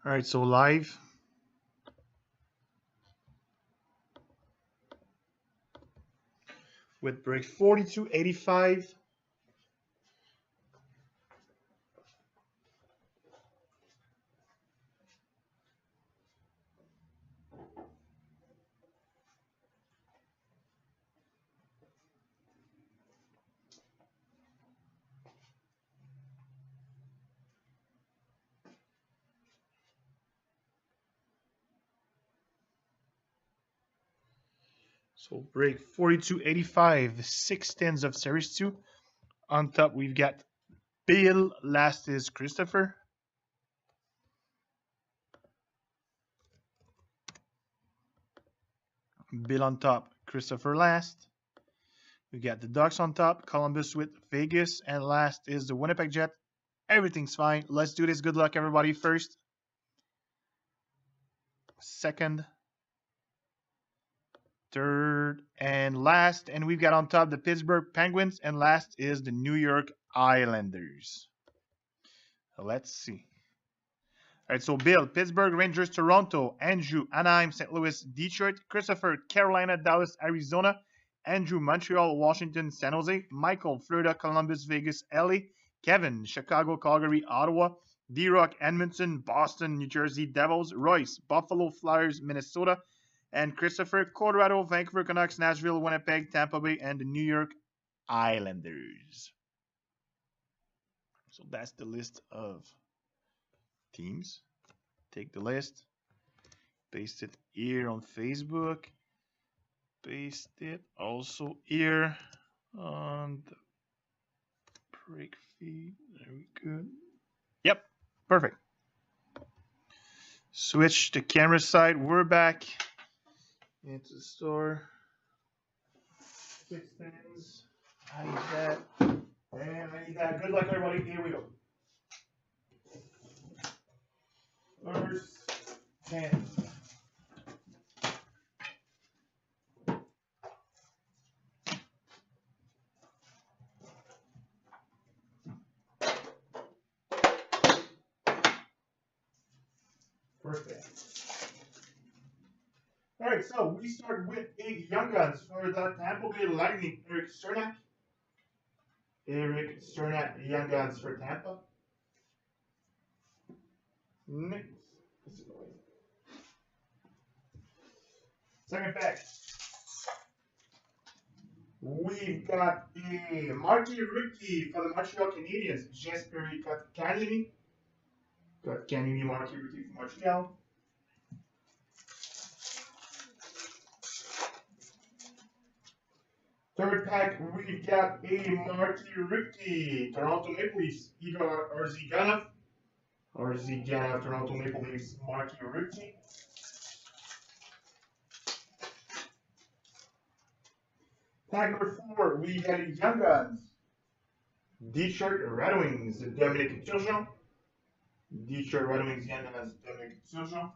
All right, so live. With break 42.85. So break 42.85, 6 tens of Series 2. On top, we've got Bill. Last is Christopher. Bill on top, Christopher last. We got the Ducks on top, Columbus with Vegas, and last is the Winnipeg Jet. Everything's fine. Let's do this. Good luck, everybody. First, second, third, and last. And we've got on top the Pittsburgh Penguins, and last is the New York Islanders. Let's see. All right, so Bill, Pittsburgh, Rangers, Toronto, Andrew, Anaheim, St. Louis, Detroit, Christopher, Carolina, Dallas, Arizona, Andrew, Montreal, Washington, San Jose, Michael, Florida, Columbus, Vegas, LA, Kevin, Chicago, Calgary, Ottawa, D-Rock, Edmonton, Boston, New Jersey, Devils, Royce, Buffalo, Flyers, Minnesota, and Christopher, Colorado, Vancouver Canucks, Nashville, Winnipeg, Tampa Bay, and the New York Islanders. So that's the list of teams. Take the list, paste it here on Facebook, paste it also here on the break feed. Very good. Yep, perfect. Switch to camera side. We're back into the store. 6 tens. I need that. And I need that. Good luck, everybody. Here we go. First 10. First 10. All right, so we start with a Young Guns for the Tampa Bay Lightning, Erik Cernak. Erik Cernak, Young Guns for Tampa. Next. Second pack. We've got a Marty Ruki for the Montreal Canadiens. Jesper Kotkaniemi. Kotkaniemi, Marty Ruki for Montreal. Third pack, we've got a Marty Ruki, Toronto Maple Leafs. Igor Arziganav. Arziganav, Toronto Maple Leafs, Marty Ruki. Pack number 4, we got a Young Guns. Detroit Red Wings, Dominic Turgeon. Detroit Red Wings, Young Guns, Dominic Turgeon.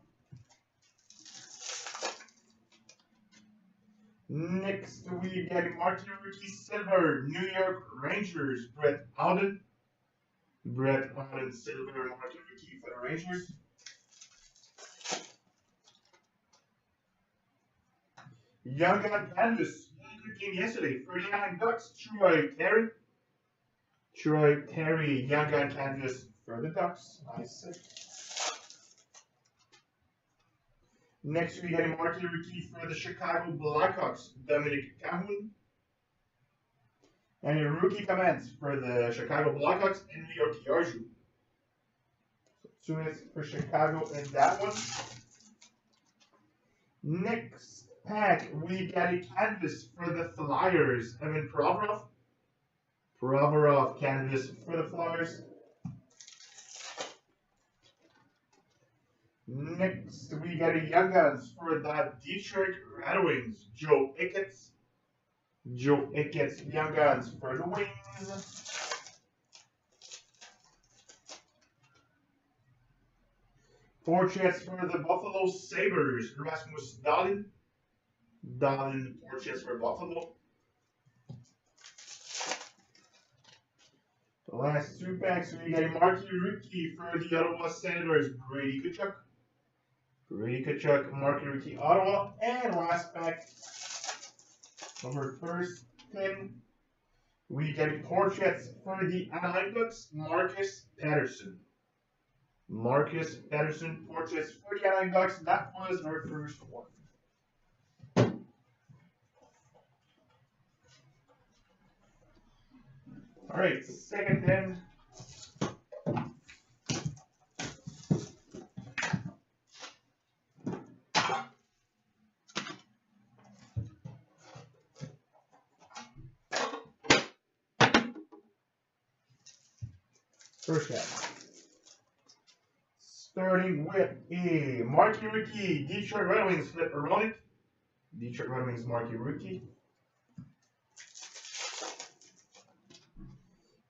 Next, we got a Marty Ruki Silver, New York Rangers, Brett Howden. Brett Howden Silver, Marty Ruki for the Rangers. Young Gun Canvas, good game yesterday for the Anaheim Ducks, Troy Terry. Troy Terry, Young Gun Canvas for the Ducks. Nice. Next, we got a Marty Ruki for the Chicago Blackhawks, Dominic Cahoon. And a rookie comments for the Chicago Blackhawks, and New York Yarju. So 2 hits for Chicago in that one. Next pack, we got a canvas for the Flyers, Evan Provorov. Provorov canvas for the Flyers. Next, we got a Young Guns for the Detroit Red Wings, Joe Icketts. Joe Icketts, Young Guns for the Wings. Portraits for the Buffalo Sabres, Rasmus Dahlin. Dahlin, portraits for Buffalo. The last two packs, we got a Marquee rookie for the Ottawa Senators, Brady Tkachuk. Brady Tkachuk, Marquee rookie, Ottawa. And last pack, number first 10, we get portraits for the Anaheim Ducks, Marcus Pettersson. Marcus Pettersson, portraits for the Anaheim Ducks. That was our first one. All right, second 10. First half. Starting with a Marquee rookie, Detroit Red Wings, Filip Hronek. Detroit Red Wings Marquee rookie.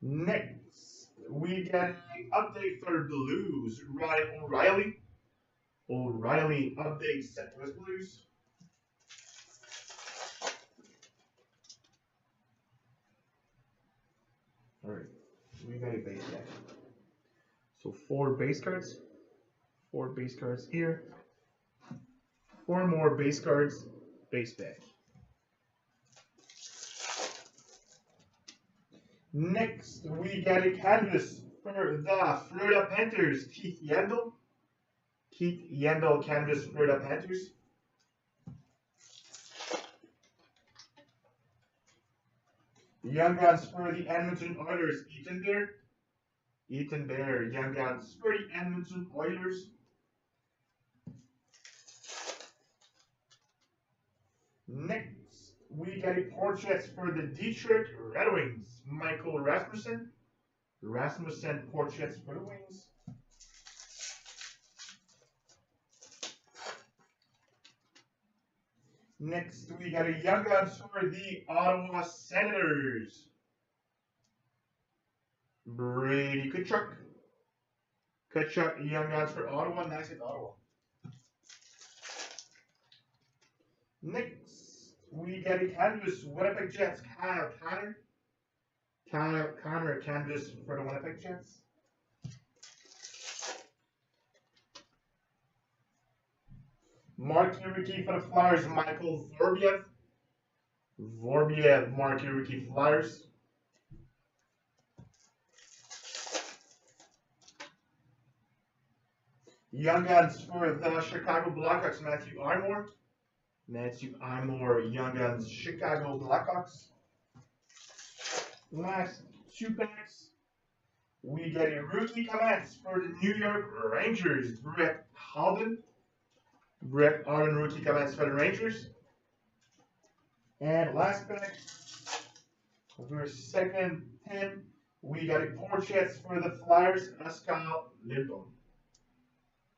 Next, we get an update for Blues, Ryan O'Reilly. O'Reilly update St. Louis Blues. Alright, we got a base deck. So 4 base cards. 4 base cards here. 4 more base cards, base deck. Next, we got a canvas for the Florida Panthers, Keith Yandel. Keith Yandel canvas Florida Panthers. Young Guns for the Edmonton Oilers, Ethan Bear. Ethan Bear, Young Guns for the Edmonton Oilers. Next, we got a portrait for the Detroit Red Wings, Michael Rasmussen. Rasmussen portraits for the Wings. Next, we got a Young Guns for the Ottawa Senators, Brady Tkachuk. Tkachuk, Young Guns for Ottawa. Nice at Ottawa. Next, we got a canvas Winnipeg Jets, Kyle Connor. Kyle Connor canvas for the Winnipeg Jets. Marquee rookie for the Flyers, Michael Vorobyev. Vorobyev, Marquee rookie Flyers. Young Guns for the Chicago Blackhawks, Matthew Armour. Matthew Armour, Young Guns, Chicago Blackhawks. Last 2 packs, we get a rookie comments for the New York Rangers, Brett Holden. Brett Holden rookie comments for the Rangers. And last pack, for second 10, we got a portraits for the Flyers, Oskar Lindblom.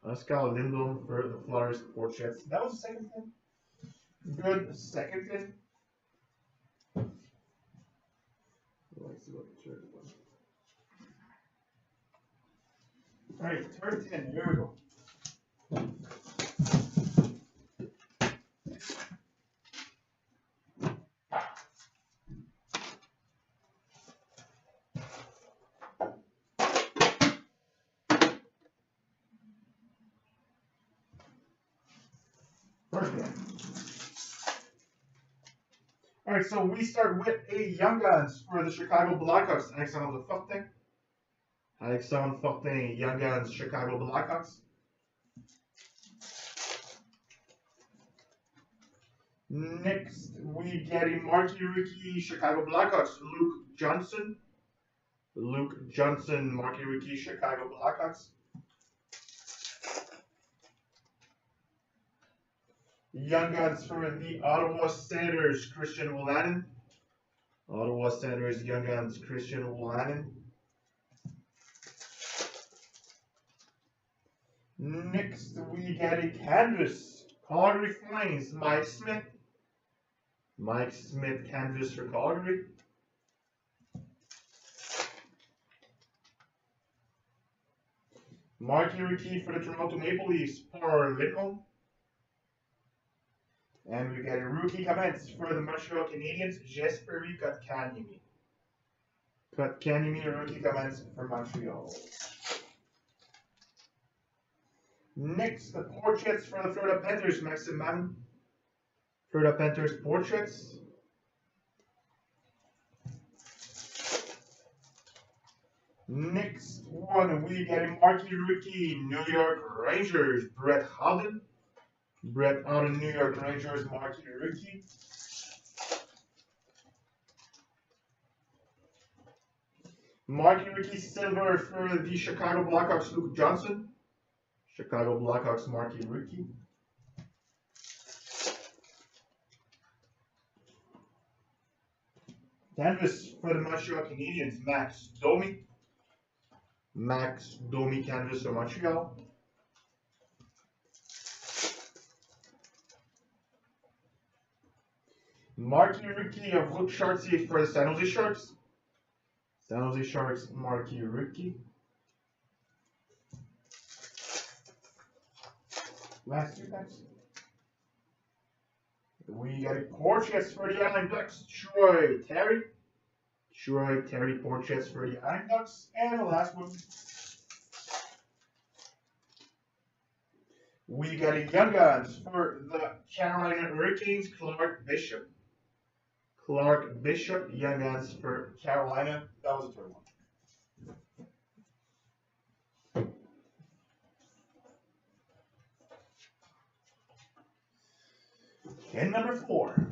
Oskar Lindblom for the Flyers portraits. That was the second 10. Good second 10. Let's see what the third was. Alright, third 10. Here we go. First one. Alright, so we start with a Young Guns for the Chicago Blackhawks, Alexander Fortin. Alexander Fortin, Young Guns, Chicago Blackhawks. Next, we get a Marquee rookie, Chicago Blackhawks, Luke Johnson. Luke Johnson, Marquee rookie, Chicago Blackhawks. Young Guns for the Ottawa Senators, Christian Wolanin. Ottawa Senators, Young Guns, Christian Wolanin. Next, we get a canvas, Calgary Flames, Mike Smith. Mike Smith canvas for Calgary. Marquee rookie for the Toronto Maple Leafs, Paul Lindholm. And we get a rookie comments for the Montreal Canadiens, Jesper Kotkaniemi. Kotkaniemi rookie comments for Montreal. Next, the portraits for the Florida Panthers, Maxim Mammon. Florida Panthers portraits. Next one, we get a marquee rookie, New York Rangers, Brett Howden. Brett Howden, New York Rangers, marquee rookie. Marquee rookie silver for the Chicago Blackhawks, Luke Johnson. Chicago Blackhawks marquee rookie. Canvas for the Montreal Canadiens, Max Domi. Max Domi canvas for Montreal. Marquee rookie of Luke Chartier for the San Jose Sharks. San Jose Sharks marquee rookie. Last two packs. We got a portraits for the Anaheim Ducks, Troy Terry. Troy Terry portraits for the Anaheim Ducks. And the last one. We got a Young Guns for the Carolina Hurricanes, Clark Bishop. Clark Bishop, Young Guns for Carolina. That was the third one. And number 4.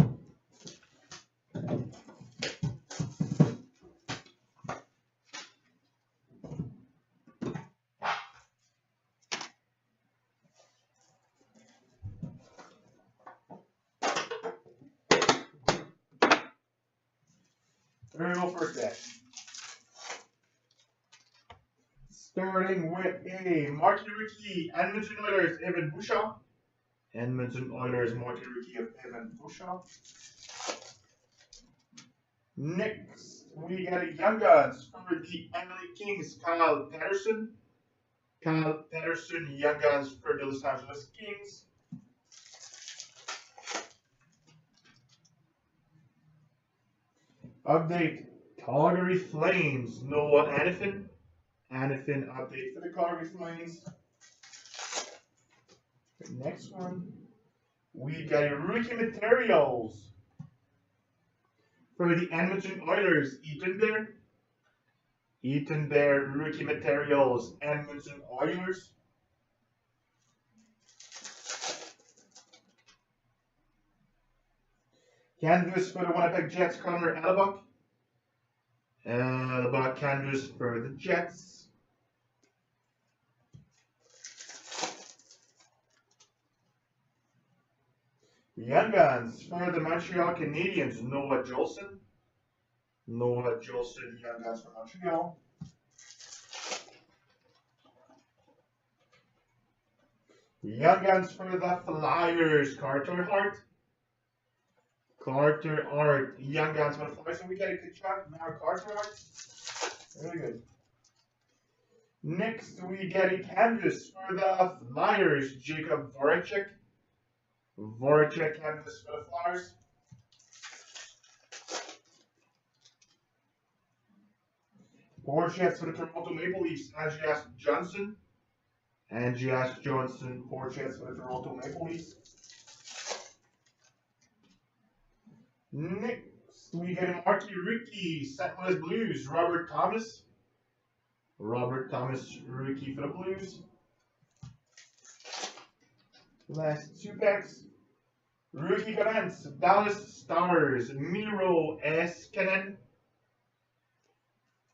There we go, first deck. Starting with a marquee rookie, Edmonton Oilers, Evan Bouchard. Edmonton Oilers marquee rookie of Evan Bouchard. Next, we got a Young Guns for the LA Kings, Kyle Patterson. Kyle Patterson, Young Guns for the Los Angeles Kings. Update, Calgary Flames, Noah Hanifin. Hanifin update for the Calgary Flames. Next one, we got a rookie materials for the Edmonton Oilers, Ethan Bear. Ethan Bear, rookie materials, Edmonton Oilers. Canvas for the Winnipeg Jets, Connor Hellebuyck. Hellebuyck canvas for the Jets. Young Guns for the Montreal Canadiens, Noah Jolson. Noah Jolson, Young Guns for Montreal. Young Guns for the Flyers, Carter Hart. Carter Hart, Young Guns for the Flyers. So we get a good shot now, Carter Hart. Really good. Next, we get a canvas for the Flyers, Jacob Voracek. Voracek canvas for the Flyers. Portraits for the Toronto Maple Leafs, Andreas Johnson. Andreas Johnson, portraits for the Toronto Maple Leafs. Next, we get a marquee rookie, St. Louis Blues, Robert Thomas. Robert Thomas, rookie for the Blues. Last two packs. Rookie comments, Dallas Stars, Miro Heiskanen.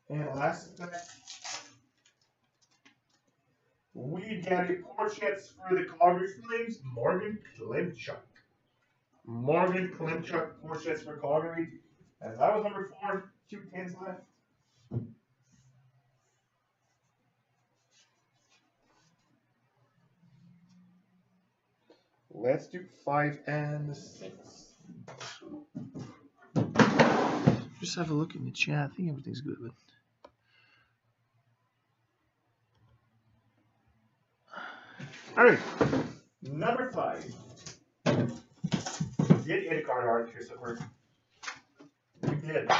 And last pack, we get a portraits for the Calgary Flames, Morgan Klimchuk. Morgan Klimchuk, portraits for Calgary. And that was number 4, 2 tens left. Let's do 5 and 6. Just have a look in the chat. I think everything's good. But all right, number 5. Get a card art here, so we did.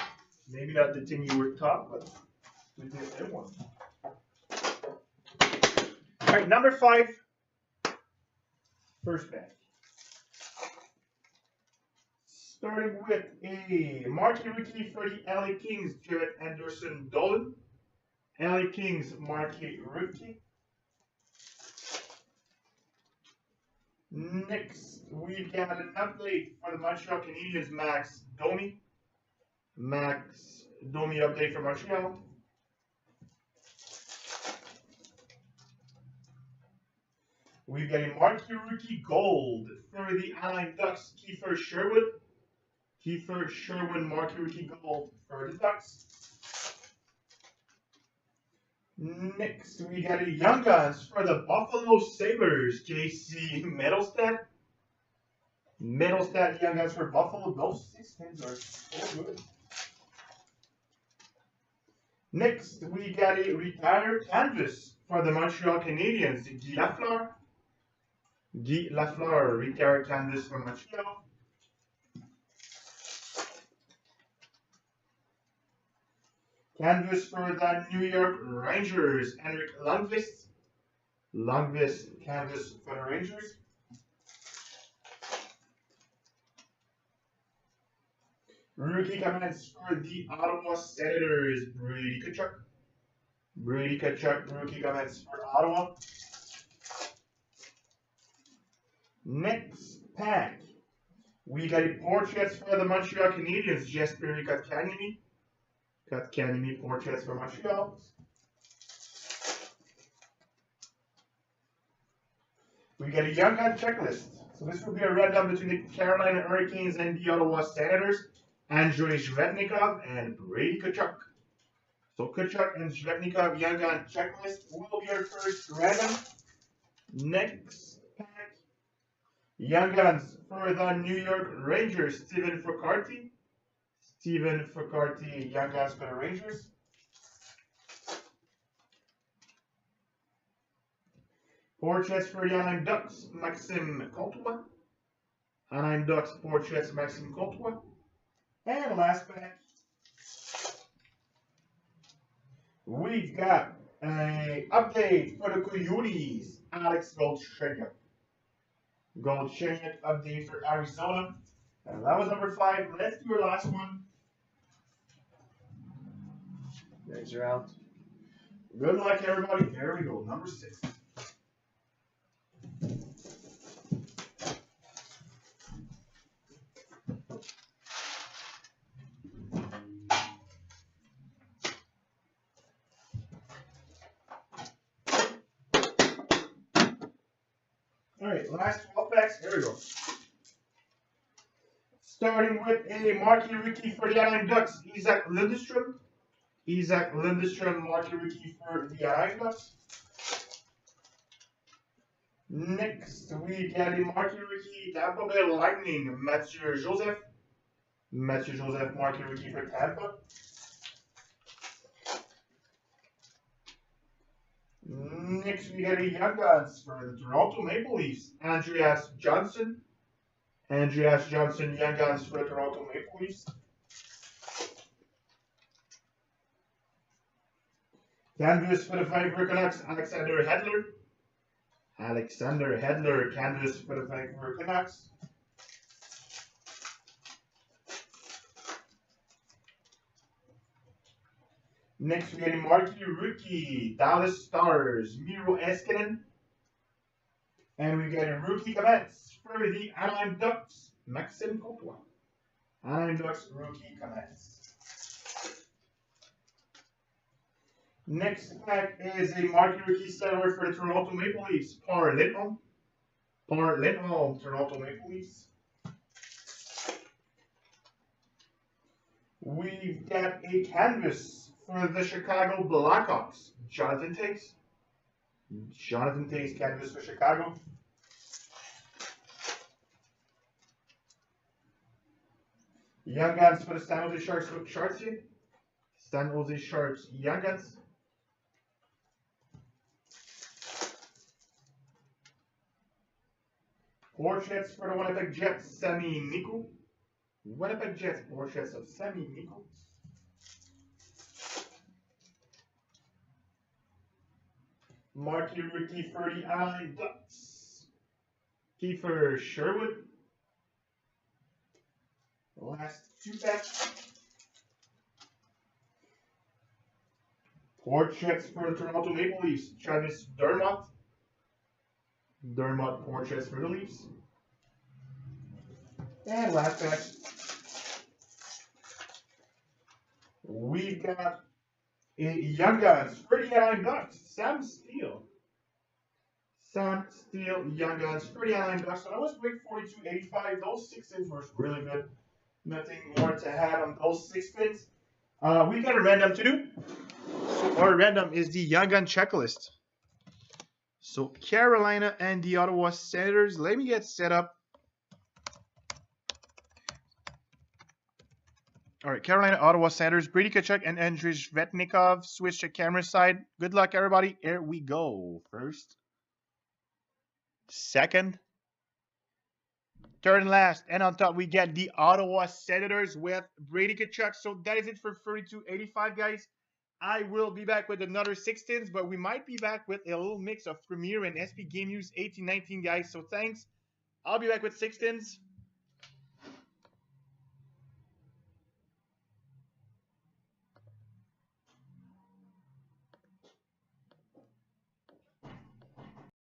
Maybe not the thing you were taught, but we did that one. All right, number 5. First pack. Starting with a marquee rookie for the LA Kings, Jared Anderson-Dolan. LA Kings marquee rookie. Next, we got an update for the Montreal Canadiens, Max Domi. Max Domi update for Montreal. We've got a marquee rookie gold for the Anaheim Ducks, Kiefer Sherwood. Kiefer Sherwood marquee rookie gold for the Ducks. Next, we got a Young Guns for the Buffalo Sabres, JC Mittelstadt. Mittelstadt Young Guns for Buffalo. Those 6 pins are so good. Next, we got a retired canvas for the Montreal Canadiens, Guy Lafleur. Guy Lafleur, retired canvas for Montreal. Canvas for the New York Rangers, Henrik Lundqvist. Lundqvist canvas for the Rangers. Rookie comments for the Ottawa Senators, Brady Tkachuk. Brady Tkachuk, rookie comments for Ottawa. Next pack, we got a portraits for the Montreal Canadiens, Jesperi Kotkaniemi. Kotkaniemi portraits for Montreal. We got a Young Gun checklist. So this will be a random between the Carolina Hurricanes and the Ottawa Senators. Andrei Zhvetnikov and Brady Tkachuk. So Tkachuk and Zhvetnikov Young Gun checklist will be our first random. Next pack, Young Guns for the New York Rangers, Steven Fogarty. Steven Fogarty, Young Guns for the Rangers. Portraits for the Anaheim Ducks, Maxime Comtois. Anaheim Ducks portraits, Maxime Comtois. And last pack, we've got an update for the Coyotes, Alex Galchenyuk. Galchenyuk update for Arizona. And that was number 5. Let's do our last one. Guys are out. Good luck, everybody. There we go. Number 6. Alright, last 12 packs. Here we go. Starting with a marquee rookie for the Anaheim Ducks, Isaac Lindstrom. Isaac Lindstrom, marquee rookie for the Anaheim Ducks. Next, we got a marquee rookie, Tampa Bay Lightning, Mathieu Joseph. Mathieu Joseph, marquee rookie for Tampa. Next, we got a Young Guns for the Toronto Maple Leafs, Andreas Johnson. Andreas Johnson, Young Guns for the Toronto Maple Leafs. Canvas for the Vancouver Canucks, Alexander Hedler. Alexander Hedler, canvas for the Vancouver Canucks. Next, we got a marquee rookie, Dallas Stars, Miro Heiskanen. And we got a rookie commence for the Anaheim Ducks, Maxime Comtois. Anaheim Ducks rookie commence. Next pack is a marquee rookie seller for the Toronto Maple Leafs, Par Lindholm. Par Lindholm, Toronto Maple Leafs. We've got a canvas for the Chicago Blackhawks, Jonathan Toews. Jonathan Toews canvas for Chicago. Young Guns for the San Jose Sharks with Chartier. San Jose Sharks Young Guns. Portraits for the Winnipeg Jets, Sami Niku. Winnipeg Jets portraits of Sami Niku. Marky Ricky for the Anaheim Ducks. Kiefer Sherwood. Last two packs. Portraits for the Toronto Maple Leafs. Travis Dermott. Dermott portraits for the Leafs. And last pack. We've got a Young Guns for the Anaheim Ducks. Sam Steele. Sam Steele, Young Guns for the Anaheim Ducks. So that was break 42.85. Those 6 spins were really good. Nothing more to add on those 6 spins. We got a random to do. So our random is the Young Gun checklist. So Carolina and the Ottawa Senators. Let me get set up. All right, Carolina, Ottawa Senators, Brady Tkachuk and Andrei Svechnikov. Switch to camera side. Good luck, everybody. Here we go. First, second, third, and last. And on top, we get the Ottawa Senators with Brady Tkachuk. So that is it for 32.85, guys. I will be back with another 16s, but we might be back with a little mix of Premier and SP Game News 18-19, guys. So thanks. I'll be back with 16s.